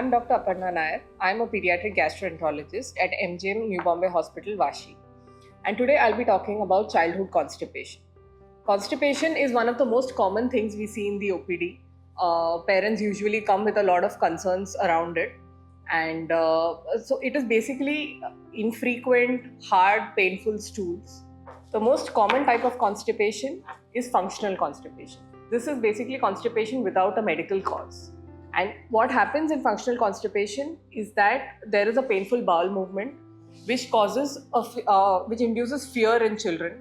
I'm Dr. Aparna Nair. I'm a pediatric gastroenterologist at MGM New Bombay Hospital, Vashi. And today I'll be talking about childhood constipation. Constipation is one of the most common things we see in the OPD. Parents usually come with a lot of concerns around it. And so it is basically infrequent, hard, painful stools. The most common type of constipation is functional constipation. This is basically constipation without a medical cause. And what happens in functional constipation is that there is a painful bowel movement which induces fear in children,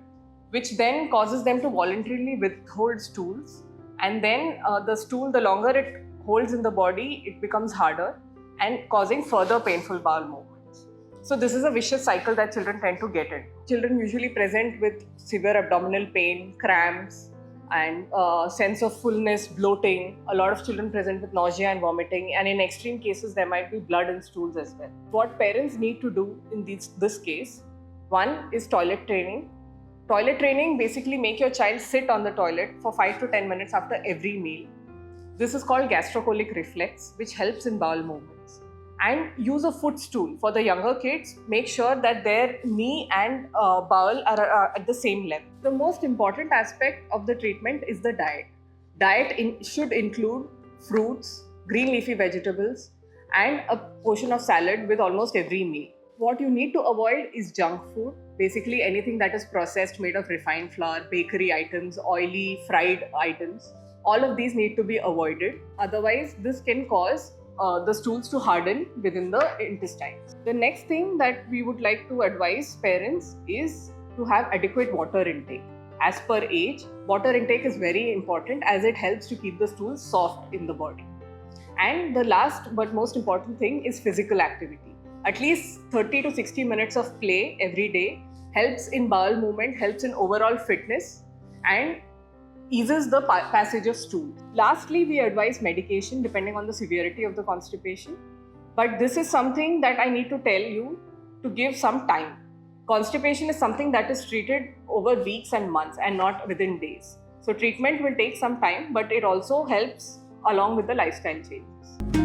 which then causes them to voluntarily withhold stools. And then the stool, the longer it holds in the body, it becomes harder and causing further painful bowel movements. So this is a vicious cycle that children tend to get in. Children usually present with severe abdominal pain, cramps, and sense of fullness, bloating. A lot of children present with nausea and vomiting, and in extreme cases there might be blood in stools as well. What parents need to do in this case, one is toilet training. Toilet training basically make your child sit on the toilet for 5 to 10 minutes after every meal. This is called gastrocolic reflex, which helps in bowel movements. And use a footstool. For the younger kids, make sure that their knee and bowel are at the same level. The most important aspect of the treatment is the diet. Diet should include fruits, green leafy vegetables, and a portion of salad with almost every meal. What you need to avoid is junk food, basically anything that is processed, made of refined flour, bakery items, oily, fried items. All of these need to be avoided. Otherwise, this can cause the stools to harden within the intestines. The next thing that we would like to advise parents is to have adequate water intake. As per age, water intake is very important as it helps to keep the stools soft in the body. And the last but most important thing is physical activity. At least 30 to 60 minutes of play every day helps in bowel movement, helps in overall fitness, and eases the passage of stool. Lastly, we advise medication depending on the severity of the constipation. But this is something that I need to tell you to give some time. Constipation is something that is treated over weeks and months and not within days. So treatment will take some time, but it also helps along with the lifestyle changes.